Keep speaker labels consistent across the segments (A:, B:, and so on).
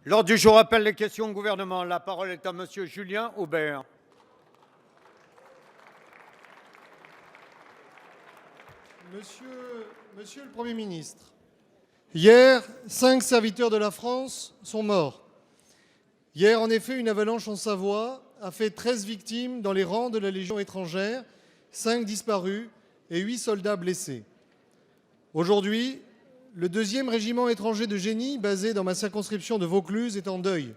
A: L'ordre du jour appelle les questions au gouvernement. La parole est à monsieur Julien Aubert.
B: Monsieur le Premier ministre, hier, 5 serviteurs de la France sont morts. Hier, en effet, une avalanche en Savoie a fait 13 victimes dans les rangs de la Légion étrangère, 5 disparus et 8 soldats blessés. Aujourd'hui, le 2e régiment étranger de génie, basé dans ma circonscription de Vaucluse, est en deuil.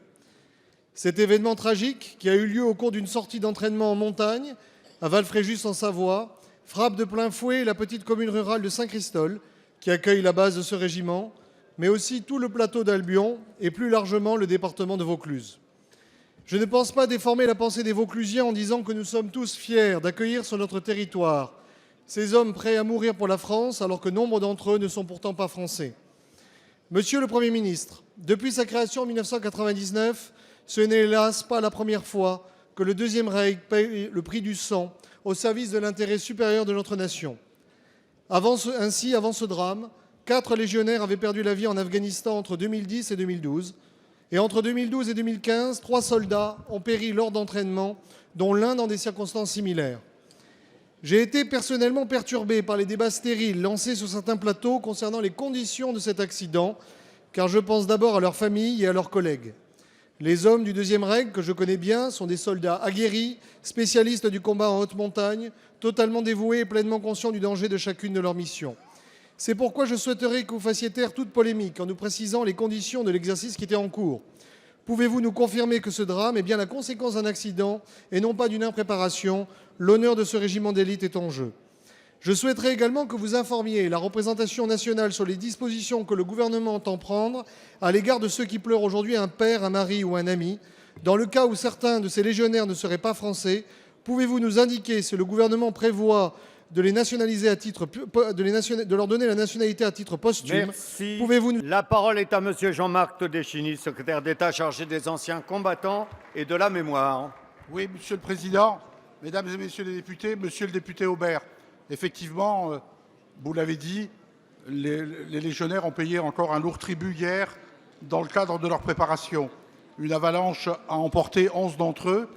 B: Cet événement tragique, qui a eu lieu au cours d'une sortie d'entraînement en montagne, à Valfréjus en Savoie, frappe de plein fouet la petite commune rurale de Saint-Christol, qui accueille la base de ce régiment, mais aussi tout le plateau d'Albion et plus largement le département de Vaucluse. Je ne pense pas déformer la pensée des Vauclusiens en disant que nous sommes tous fiers d'accueillir sur notre territoire ces hommes prêts à mourir pour la France, alors que nombre d'entre eux ne sont pourtant pas français. Monsieur le Premier ministre, depuis sa création en 1999, ce n'est hélas pas la première fois que le Deuxième Reich paye le prix du sang au service de l'intérêt supérieur de notre nation. Avant ce drame, 4 légionnaires avaient perdu la vie en Afghanistan entre 2010 et 2012. Et entre 2012 et 2015, 3 soldats ont péri lors d'entraînements, dont l'un dans des circonstances similaires. J'ai été personnellement perturbé par les débats stériles lancés sur certains plateaux concernant les conditions de cet accident, car je pense d'abord à leurs familles et à leurs collègues. Les hommes du Deuxième Reich, que je connais bien, sont des soldats aguerris, spécialistes du combat en haute montagne, totalement dévoués et pleinement conscients du danger de chacune de leurs missions. C'est pourquoi je souhaiterais que vous fassiez taire toute polémique en nous précisant les conditions de l'exercice qui était en cours. Pouvez-vous nous confirmer que ce drame est bien la conséquence d'un accident et non pas d'une impréparation? L'honneur de ce régiment d'élite est en jeu. Je souhaiterais également que vous informiez la représentation nationale sur les dispositions que le gouvernement entend prendre à l'égard de ceux qui pleurent aujourd'hui un père, un mari ou un ami. Dans le cas où certains de ces légionnaires ne seraient pas français, pouvez-vous nous indiquer si le gouvernement prévoit de les nationaliser de leur donner la nationalité à titre posthume?
A: Merci.
B: Pouvez-vous
A: La parole est à monsieur Jean-Marc Todeschini, secrétaire d'État chargé des anciens combattants et de la mémoire.
C: Oui, Monsieur le Président, Mesdames et Messieurs les députés, Monsieur le député Aubert, effectivement, vous l'avez dit, les légionnaires ont payé encore un lourd tribut hier dans le cadre de leur préparation. Une avalanche a emporté 11 d'entre eux,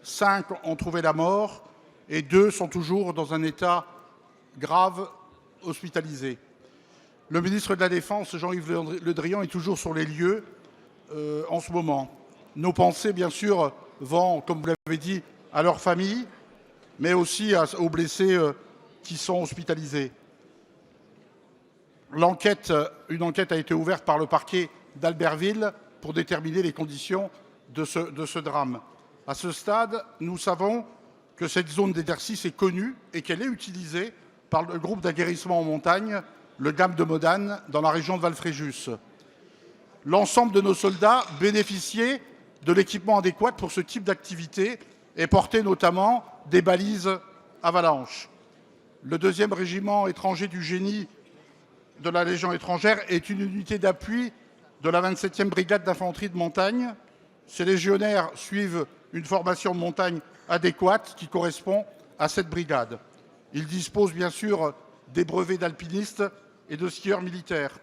C: 5 ont trouvé la mort et 2 sont toujours dans un état grave, hospitalisés. Le ministre de la Défense, Jean-Yves Le Drian, est toujours sur les lieux en ce moment. Nos pensées, bien sûr, vont, comme vous l'avez dit, à leurs familles, mais aussi aux blessés qui sont hospitalisés. Une enquête a été ouverte par le parquet d'Albertville pour déterminer les conditions de ce drame. À ce stade, nous savons que cette zone d'exercice est connue et qu'elle est utilisée par le groupe d'aguerrissement en montagne, le GAM de Modane, dans la région de Valfréjus. L'ensemble de nos soldats bénéficiaient de l'équipement adéquat pour ce type d'activité et portaient notamment des balises avalanche. Le 2e régiment étranger du génie de la Légion étrangère est une unité d'appui de la 27e brigade d'infanterie de montagne. Ces légionnaires suivent une formation de montagne adéquate qui correspond à cette brigade. Ils disposent bien sûr des brevets d'alpinistes et de skieurs militaires.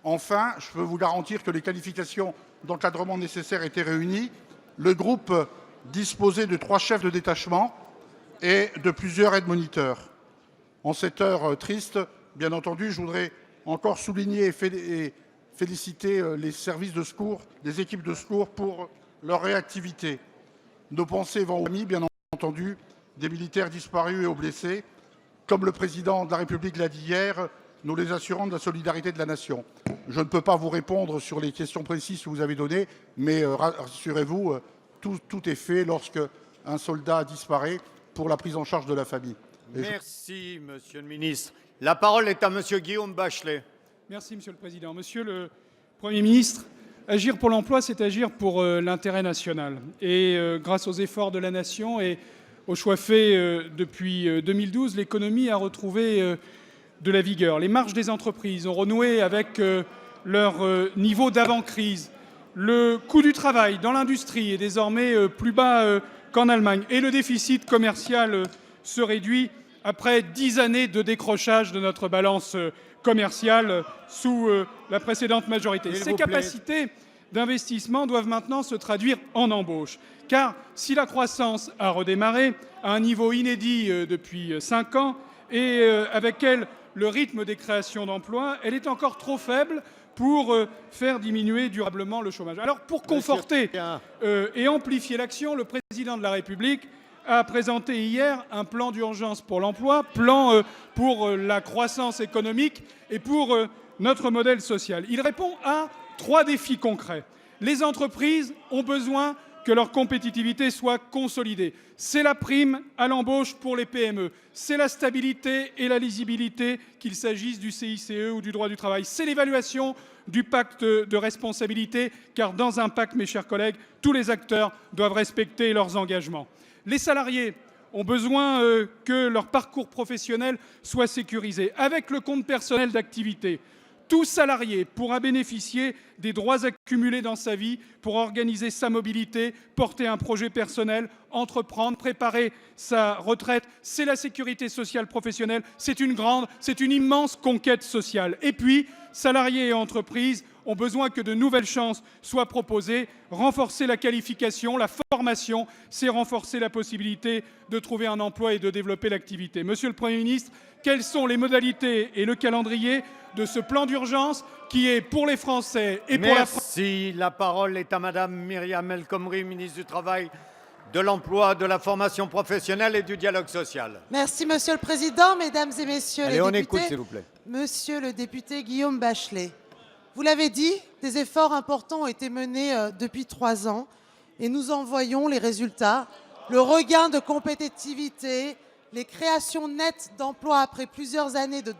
C: Enfin, je peux vous garantir que les qualifications d'encadrement nécessaires étaient réunies. Le groupe disposait de 3 chefs de détachement et de plusieurs aides-moniteurs. En cette heure triste, bien entendu, je voudrais encore souligner et féliciter les services de secours, les équipes de secours pour leur réactivité. Nos pensées vont aux familles, bien entendu, des militaires disparus et aux blessés. Comme le président de la République l'a dit hier, nous les assurons de la solidarité de la nation. Je ne peux pas vous répondre sur les questions précises que vous avez données, mais rassurez-vous, tout est fait lorsque un soldat disparaît pour la prise en charge de la famille.
A: Merci, monsieur le ministre. La parole est à monsieur Guillaume Bachelet.
D: Merci, monsieur le président. Monsieur le Premier ministre, agir pour l'emploi, c'est agir pour l'intérêt national. Et grâce aux efforts de la nation et aux choix faits depuis 2012, l'économie a retrouvé de la vigueur. Les marges des entreprises ont renoué avec leur niveau d'avant-crise. Le coût du travail dans l'industrie est désormais plus bas qu'en Allemagne. Et le déficit commercial se réduit après 10 années de décrochage de notre balance commerciale sous la précédente majorité. Ces capacités d'investissement doivent maintenant se traduire en embauches. Car si la croissance a redémarré à un niveau inédit depuis 5 ans, et avec elle le rythme des créations d'emplois, elle est encore trop faible pour faire diminuer durablement le chômage. Alors pour conforter et amplifier l'action, le président de la République a présenté hier un plan d'urgence pour l'emploi, plan pour la croissance économique et pour notre modèle social. Il répond à 3 défis concrets. Les entreprises ont besoin que leur compétitivité soit consolidée. C'est la prime à l'embauche pour les PME. C'est la stabilité et la lisibilité, qu'il s'agisse du CICE ou du droit du travail. C'est l'évaluation du pacte de responsabilité, car dans un pacte, mes chers collègues, tous les acteurs doivent respecter leurs engagements. Les salariés ont besoin que leur parcours professionnel soit sécurisé. Avec le compte personnel d'activité, tout salarié pourra bénéficier des droits accumulés dans sa vie pour organiser sa mobilité, porter un projet personnel, entreprendre, préparer sa retraite. C'est la sécurité sociale professionnelle. C'est une immense conquête sociale. Et puis, salariés et entreprises ont besoin que de nouvelles chances soient proposées. Renforcer la qualification, la formation, c'est renforcer la possibilité de trouver un emploi et de développer l'activité. Monsieur le Premier ministre, quelles sont les modalités et le calendrier de ce plan d'urgence qui est pour les Français et pour la France?
A: Merci. La parole est à Madame Myriam El Khomri, ministre du Travail, de l'Emploi, de la Formation professionnelle et du Dialogue social.
E: Merci, Monsieur le Président, Mesdames et Messieurs
A: Allez,
E: les
A: on
E: députés.
A: écoute, s'il vous plaît.
E: Monsieur le député Guillaume Bachelet, vous l'avez dit, des efforts importants ont été menés depuis 3 ans et nous en voyons les résultats. Le regain de compétitivité, les créations nettes d'emplois après plusieurs années de